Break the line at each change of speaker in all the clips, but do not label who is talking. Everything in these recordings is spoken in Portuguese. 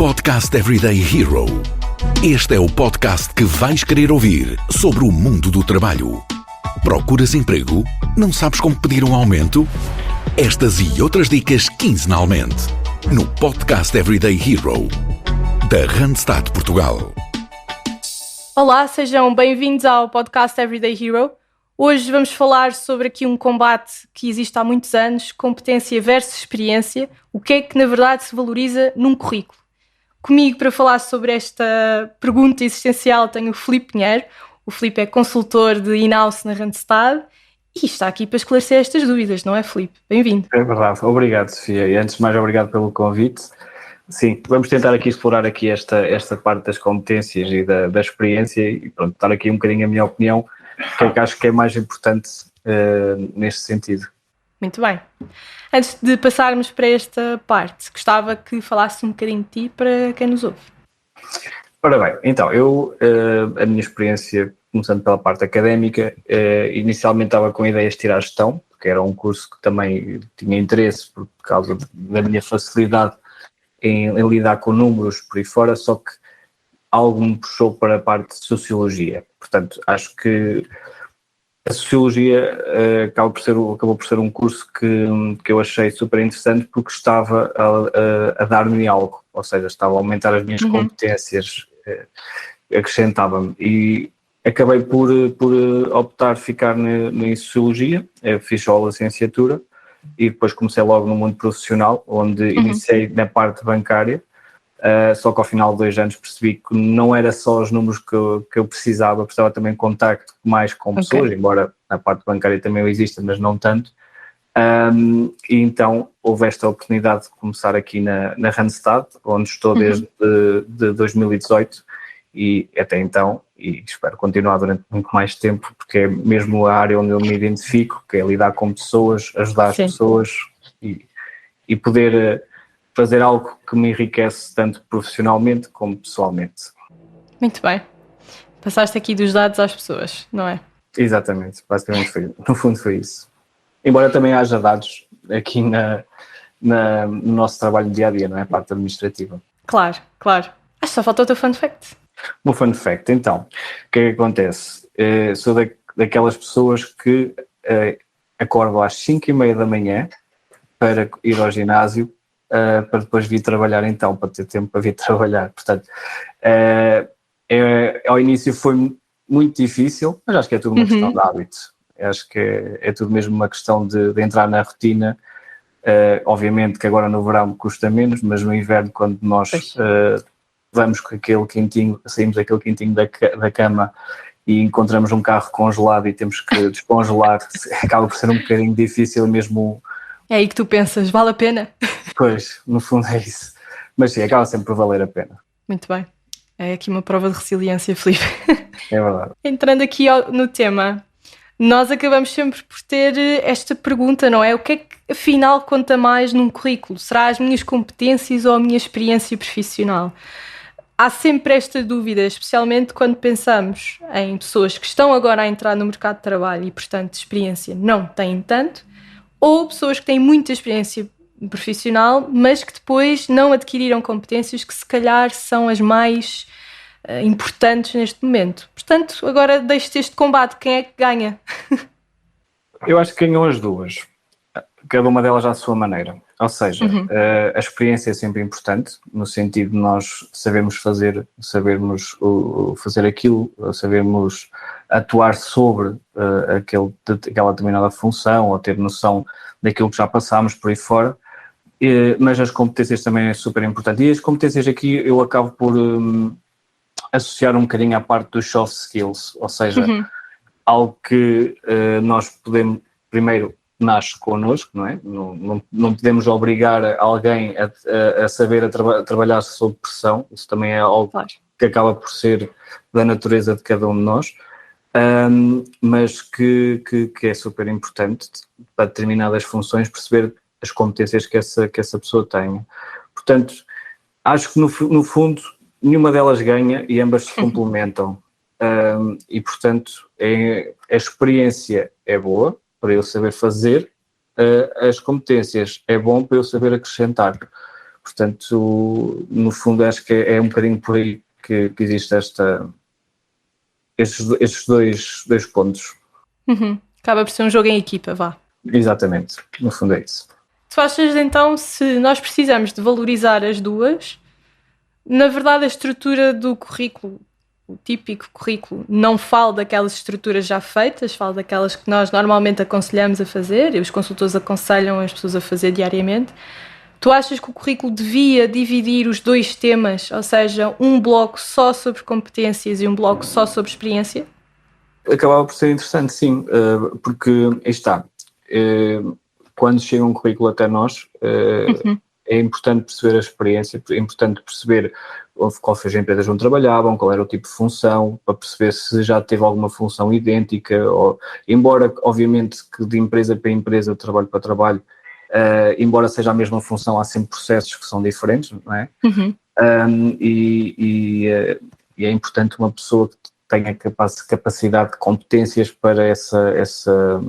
Podcast Everyday Hero. Este é o podcast que vais querer ouvir sobre o mundo do trabalho. Procuras emprego? Não sabes como pedir um aumento? Estas e outras dicas quinzenalmente no Podcast Everyday Hero da Randstad Portugal.
Olá, sejam bem-vindos ao Podcast Everyday Hero. Hoje vamos falar sobre aqui um combate que existe há muitos anos, competência versus experiência, o que é que na verdade se valoriza num currículo. Comigo para falar sobre esta pergunta existencial tenho o Filipe Pinheiro. O Filipe é consultor de in-house na Randstad e está aqui para esclarecer estas dúvidas, não é, Filipe? Bem-vindo.
É verdade, obrigado, Sofia, e antes de mais obrigado pelo convite. Sim, vamos tentar aqui explorar aqui esta parte das competências e da experiência e pronto, dar aqui um bocadinho a minha opinião, que é que acho que é mais importante neste sentido.
Muito bem. Antes de passarmos para esta parte, gostava que falasses um bocadinho de ti para quem nos ouve.
Ora bem, então, a minha experiência, começando pela parte académica, inicialmente estava com ideias de tirar gestão, porque era um curso que também tinha interesse por causa da minha facilidade em lidar com números por aí fora, só que algo me puxou para a parte de Sociologia. Portanto, acho que a Sociologia acabou por ser um curso que eu achei super interessante porque estava a dar-me algo, ou seja, estava a aumentar as minhas competências, acrescentava-me. E acabei por optar ficar em Sociologia, fiz só a licenciatura e depois comecei logo no mundo profissional, onde iniciei na parte bancária. Só que ao final de 2 anos percebi que não era só os números que eu precisava também de contacto mais com pessoas, embora na parte bancária também eu exista, mas não tanto. E então houve esta oportunidade de começar aqui na Randstad, onde estou desde de 2018 e até então, e espero continuar durante muito mais tempo, porque é mesmo a área onde eu me identifico, que é lidar com pessoas, ajudar as pessoas e poder fazer algo que me enriquece tanto profissionalmente como pessoalmente.
Muito bem. Passaste aqui dos dados às pessoas, não é?
Exatamente, basicamente no fundo foi isso. Embora também haja dados aqui no nosso trabalho dia-a-dia, não é? A parte administrativa.
Claro. Acho que só falta o teu fun fact.
O fun fact, então, o que é que acontece? Sou daquelas pessoas que acordam às 5h30 da manhã para ir ao ginásio, para depois vir trabalhar então, para ter tempo para vir trabalhar. Portanto, ao início foi muito difícil, mas acho que é tudo uma questão de hábito. Acho que é tudo mesmo uma questão de entrar na rotina. Obviamente que agora no verão custa menos, mas no inverno, quando nós vamos com aquele quentinho, saímos daquele quentinho da cama e encontramos um carro congelado e temos que descongelar, acaba por ser um bocadinho difícil mesmo.
É aí que tu pensas, vale a pena?
Pois, no fundo é isso. Mas sim, acaba sempre por valer a pena.
Muito bem. É aqui uma prova de resiliência, Filipe.
É verdade.
Entrando aqui no tema, nós acabamos sempre por ter esta pergunta, não é? O que é que afinal conta mais num currículo? Será as minhas competências ou a minha experiência profissional? Há sempre esta dúvida, especialmente quando pensamos em pessoas que estão agora a entrar no mercado de trabalho e, portanto, experiência não têm tanto, ou pessoas que têm muita experiência profissional, mas que depois não adquiriram competências que se calhar são as mais importantes neste momento. Portanto, agora deixo-te este combate. Quem é que ganha?
Eu acho que ganham as duas. Cada uma delas à sua maneira. Ou seja, a experiência é sempre importante, no sentido de nós sabermos fazer aquilo, sabermos atuar sobre aquela determinada função, ou ter noção daquilo que já passámos por aí fora, mas as competências também é super importante. E as competências aqui eu acabo por associar um bocadinho à parte dos soft skills, ou seja, algo que nós podemos, primeiro, nasce connosco, não é? Não podemos obrigar alguém a saber trabalhar sob pressão, isso também é algo que acaba por ser da natureza de cada um de nós, mas que é super importante para determinadas funções perceber as competências que essa pessoa tem. Portanto, acho que no fundo nenhuma delas ganha e ambas se complementam, e portanto a experiência é boa para eu saber fazer, as competências é bom para eu saber acrescentar. Portanto, no fundo, acho que é um bocadinho por aí que existe estes dois pontos.
Acaba por ser um jogo em equipa, vá.
Exatamente, no fundo é isso.
Tu achas então, se nós precisamos de valorizar as duas, na verdade a estrutura do currículo, o típico currículo, não fala daquelas estruturas já feitas, fala daquelas que nós normalmente aconselhamos a fazer e os consultores aconselham as pessoas a fazer diariamente. Tu achas que o currículo devia dividir os dois temas, ou seja, um bloco só sobre competências e um bloco só sobre experiência?
Acabava por ser interessante, sim, porque aí está, quando chega um currículo até nós, é importante perceber a experiência, é importante perceber qual foi a empresa onde trabalhavam, qual era o tipo de função, para perceber se já teve alguma função idêntica, embora, obviamente, que de empresa para empresa, de trabalho para trabalho, embora seja a mesma função, há sempre processos que são diferentes, não é? E é importante uma pessoa que tenha capacidade de competências para essa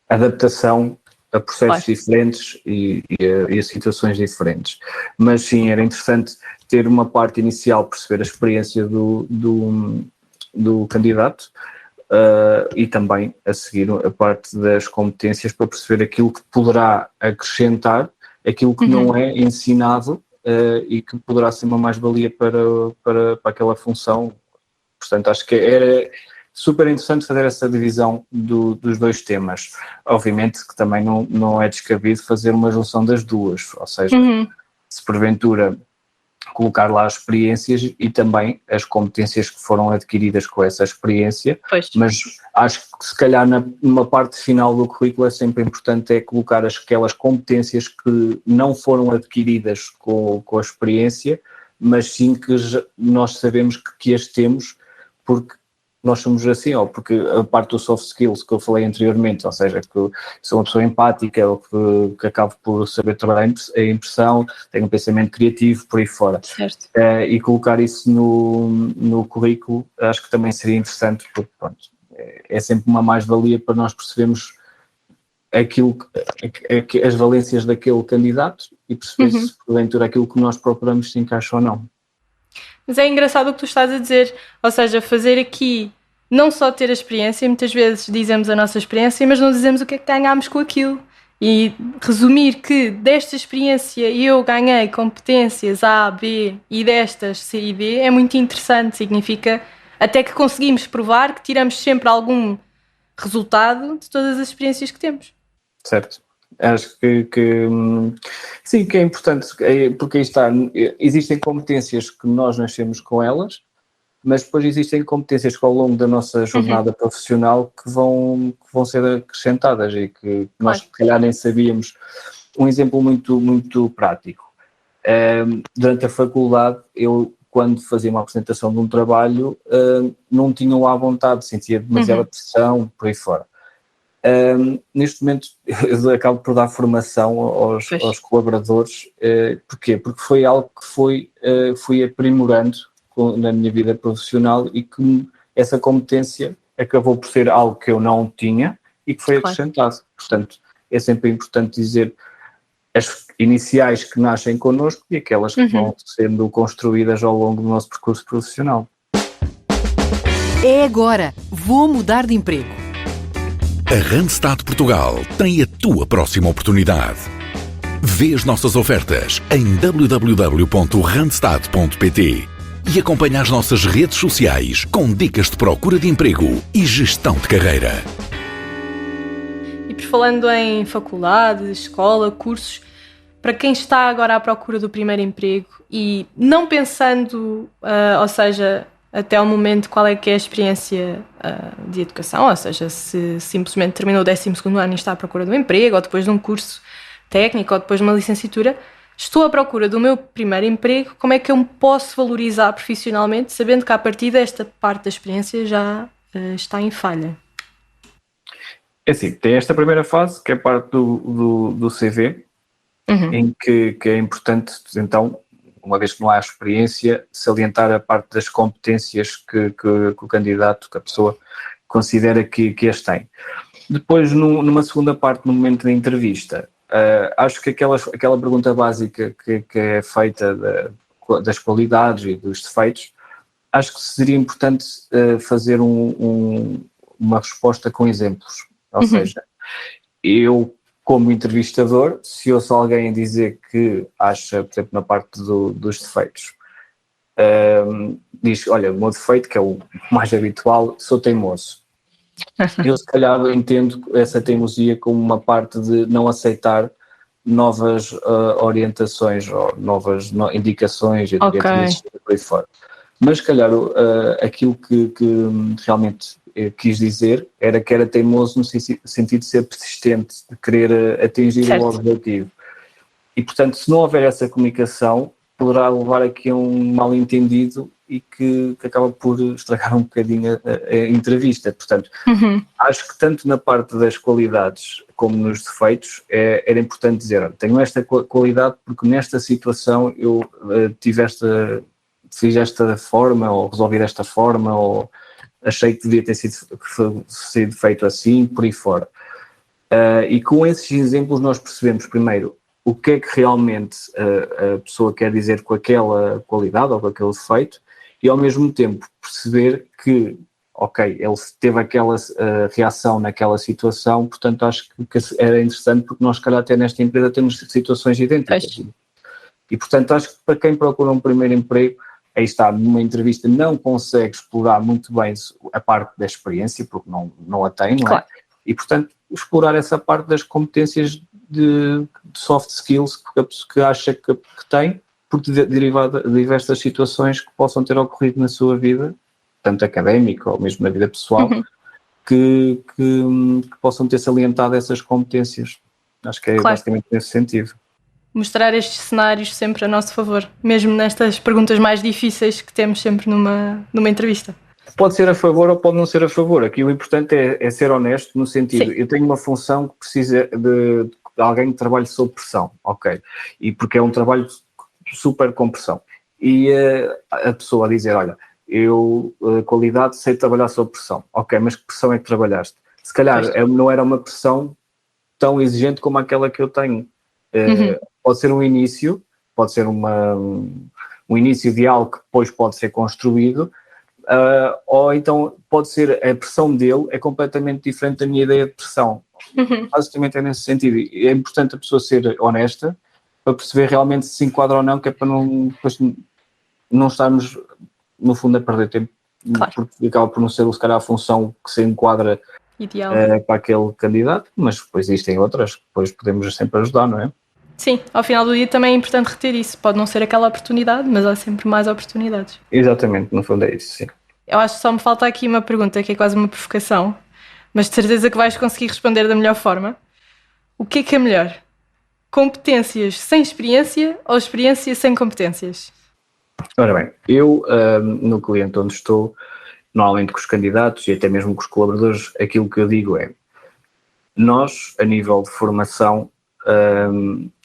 adaptação a processos diferentes e a situações diferentes. Mas sim, era interessante ter uma parte inicial, perceber a experiência do candidato e também a seguir a parte das competências para perceber aquilo que poderá acrescentar, aquilo que não é ensinado e que poderá ser uma mais-valia para aquela função. Portanto, acho que era super interessante fazer essa divisão dos dois temas. Obviamente que também não é descabido fazer uma junção das duas, ou seja, se porventura colocar lá as experiências e também as competências que foram adquiridas com essa experiência, mas acho que se calhar numa parte final do currículo é sempre importante colocar aquelas competências que não foram adquiridas com a experiência, mas sim que nós sabemos que as temos porque nós somos assim, ou porque a parte do soft skills que eu falei anteriormente, ou seja, que sou uma pessoa empática, ou que acabo por saber trabalhar a impressão, tenho um pensamento criativo, por aí fora.
Certo.
E colocar isso no currículo, acho que também seria interessante, porque pronto, é sempre uma mais-valia para nós percebermos as valências daquele candidato e perceber se porventura aquilo que nós procuramos se encaixa ou não.
Mas é engraçado o que tu estás a dizer, ou seja, fazer aqui não só ter a experiência, muitas vezes dizemos a nossa experiência, mas não dizemos o que é que ganhámos com aquilo. E resumir que desta experiência eu ganhei competências A, B e destas C e D é muito interessante, significa até que conseguimos provar que tiramos sempre algum resultado de todas as experiências que temos.
Certo. Acho que sim, que é importante, porque aí está, existem competências que nós nascemos com elas, mas depois existem competências que ao longo da nossa jornada profissional que vão ser acrescentadas e que nós se calhar nem sabíamos. Um exemplo muito, muito prático. Durante a faculdade, eu quando fazia uma apresentação de um trabalho, não tinha à vontade, sentia demasiada pressão, por aí fora. Neste momento eu acabo por dar formação aos colaboradores. Porquê? Porque foi algo que fui aprimorando na minha vida profissional e que essa competência acabou por ser algo que eu não tinha e que foi acrescentado. Portanto, é sempre importante dizer as iniciais que nascem connosco e aquelas que vão sendo construídas ao longo do nosso percurso profissional.
É agora, vou mudar de emprego.
A Randstad Portugal tem a tua próxima oportunidade. Vê as nossas ofertas em www.randstad.pt e acompanha as nossas redes sociais com dicas de procura de emprego e gestão de carreira.
E por falando em faculdade, escola, cursos, para quem está agora à procura do primeiro emprego e não pensando, ou seja, até ao momento qual é que é a experiência de educação, ou seja, se simplesmente terminou o 12º ano e está à procura de um emprego, ou depois de um curso técnico, ou depois de uma licenciatura, estou à procura do meu primeiro emprego, como é que eu me posso valorizar profissionalmente, sabendo que a partir desta parte da experiência já está em falha?
É assim, tem esta primeira fase, que é a parte do CV, em que é importante, então, uma vez que não há experiência, salientar a parte das competências que o candidato, que a pessoa considera que as tem. Depois, numa segunda parte, no momento da entrevista, acho que aquela pergunta básica que é feita das qualidades e dos defeitos, acho que seria importante fazer uma resposta com exemplos. Ou seja, eu, como entrevistador, se ouço alguém dizer que acha, por exemplo, na parte dos defeitos, diz, olha, o meu defeito, que é o mais habitual, sou teimoso. Eu, se calhar, entendo essa teimosia como uma parte de não aceitar novas orientações ou novas indicações e diretrizes por aí fora. Mas, se calhar, aquilo que realmente quis dizer era que era teimoso no sentido de ser persistente, de querer atingir o objetivo. E, portanto, se não houver essa comunicação, poderá levar aqui a um mal-entendido e que acaba por estragar um bocadinho a entrevista. Portanto, acho que tanto na parte das qualidades como nos defeitos era importante dizer, tenho esta qualidade porque nesta situação eu fiz esta forma ou resolvi desta forma ou achei que devia ter sido feito assim, por aí fora. E com esses exemplos nós percebemos primeiro o que é que realmente a pessoa quer dizer com aquela qualidade ou com aquele defeito e ao mesmo tempo perceber que, ok, ele teve aquela reação naquela situação, portanto acho que era interessante porque nós, se calhar, até nesta empresa temos situações idênticas. E, portanto, acho que para quem procura um primeiro emprego, aí está, numa entrevista não consegue explorar muito bem a parte da experiência, porque não a tem, não é? Claro. E, portanto, explorar essa parte das competências de soft skills que acha que tem, porque derivada de diversas situações que possam ter ocorrido na sua vida, tanto académica ou mesmo na vida pessoal, que possam ter salientado essas competências. Acho que é basicamente nesse sentido.
Mostrar estes cenários sempre a nosso favor, mesmo nestas perguntas mais difíceis que temos sempre numa entrevista.
Pode ser a favor ou pode não ser a favor. Aqui o importante é ser honesto no sentido, eu tenho uma função que precisa de alguém que trabalhe sob pressão, ok, e porque é um trabalho super com pressão. E a pessoa a dizer, olha, eu, qualidade, sei trabalhar sob pressão. Ok, mas que pressão é que trabalhaste? Se calhar não era uma pressão tão exigente como aquela que eu tenho. Pode ser um início, pode ser um início de algo que depois pode ser construído, ou então pode ser a pressão dele é completamente diferente da minha ideia de pressão. Basicamente é nesse sentido. É importante a pessoa ser honesta para perceber realmente se enquadra ou não, que é para não estarmos, no fundo, a perder tempo, porque acaba por não ser, se calhar, a função que se enquadra ideal para aquele candidato, mas depois existem outras que depois podemos sempre ajudar, não é?
Sim, ao final do dia também é importante reter isso. Pode não ser aquela oportunidade, mas há sempre mais oportunidades.
Exatamente, no fundo é isso, sim.
Eu acho que só me falta aqui uma pergunta, que é quase uma provocação, mas de certeza que vais conseguir responder da melhor forma. O que é melhor? Competências sem experiência ou experiência sem competências?
Ora bem, eu, no cliente onde estou, normalmente com os candidatos e até mesmo com os colaboradores, aquilo que eu digo é, nós, a nível de formação,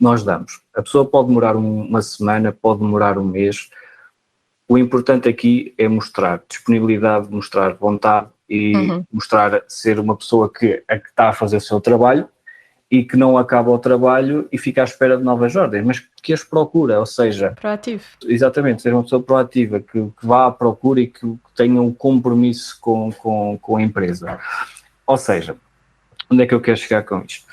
nós damos. A pessoa pode demorar uma semana, pode demorar um mês. O importante aqui é mostrar disponibilidade, mostrar vontade e mostrar ser uma pessoa que está a fazer o seu trabalho e que não acaba o trabalho e fica à espera de novas ordens, mas que as procura, ou seja...
Proativo.
Exatamente, ser uma pessoa proativa, que vá à procura e que tenha um compromisso com a empresa. Ou seja, onde é que eu quero chegar com isto?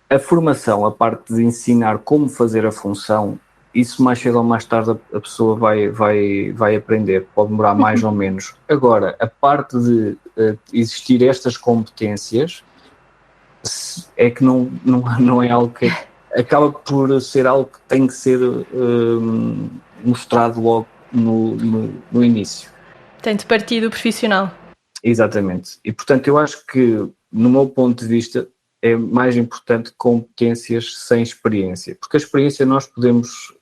A formação, a parte de ensinar como fazer a função, isso mais cedo ou mais tarde a pessoa vai aprender, pode demorar mais ou menos. Agora, a parte de existir estas competências é que não é algo que acaba por ser algo que tem que ser mostrado logo no início.
Tem de partir do profissional.
Exatamente. E, portanto, eu acho que, no meu ponto de vista, é mais importante competências sem experiência. Porque a experiência nós podemos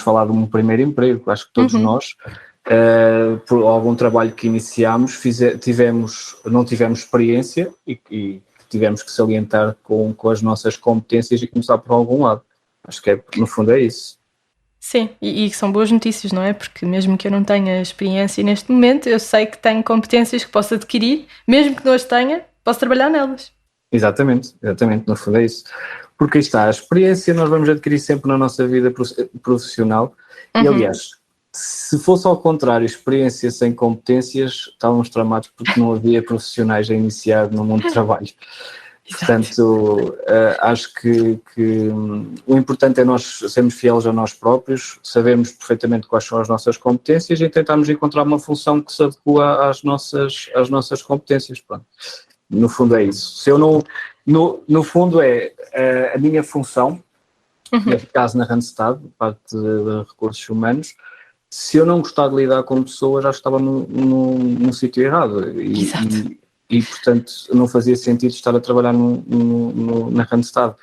falar de um primeiro emprego, acho que todos nós, por algum trabalho que iniciámos, não tivemos experiência e tivemos que salientar com as nossas competências e começar por algum lado. Acho que no fundo é isso.
Sim, e são boas notícias, não é? Porque mesmo que eu não tenha experiência neste momento, eu sei que tenho competências que posso adquirir, mesmo que não as tenha, posso trabalhar nelas.
Exatamente, no fundo é isso. Porque aí está, a experiência nós vamos adquirir sempre na nossa vida profissional e, aliás, se fosse ao contrário, experiência sem competências, estávamos tramados porque não havia profissionais a iniciar no mundo do trabalho. Portanto, acho que o importante é nós sermos fiéis a nós próprios, sabermos perfeitamente quais são as nossas competências e tentarmos encontrar uma função que se adequa às nossas competências. Pronto. No fundo é isso. Se eu não, no fundo é a minha função, neste caso na Randstad, parte de recursos humanos, se eu não gostar de lidar com pessoas, já estava num sítio errado. E, portanto, não fazia sentido estar a trabalhar na Randstad.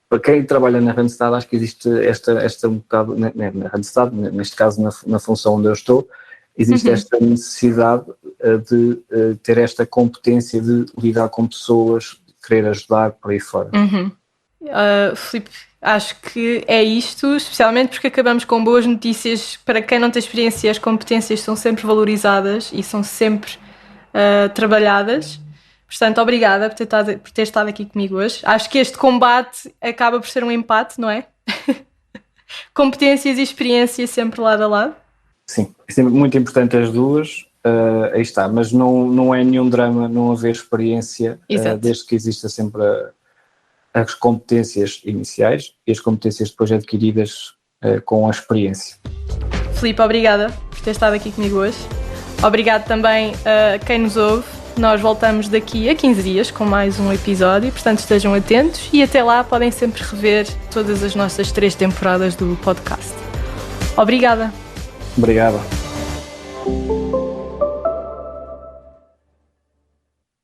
Para quem trabalha na Randstad, acho que existe esta um bocado, na Randstad, neste caso na função onde eu estou, existe esta necessidade de ter esta competência de lidar com pessoas, de querer ajudar, por aí fora.
Filipe, acho que é isto, especialmente porque acabamos com boas notícias. Para quem não tem experiência, as competências são sempre valorizadas e são sempre trabalhadas. Portanto, obrigada por ter estado aqui comigo hoje. Acho que este combate acaba por ser um empate, não é? Competências e experiência sempre lado a lado.
Sim, é sempre muito importante as duas, aí está, mas não é nenhum drama não haver experiência, desde que exista sempre as competências iniciais e as competências depois adquiridas com a experiência.
Filipe, obrigada por ter estado aqui comigo hoje. Obrigado também a quem nos ouve. Nós voltamos daqui a 15 dias com mais um episódio, portanto estejam atentos e até lá podem sempre rever todas as nossas 3 temporadas do podcast. Obrigada.
Obrigado.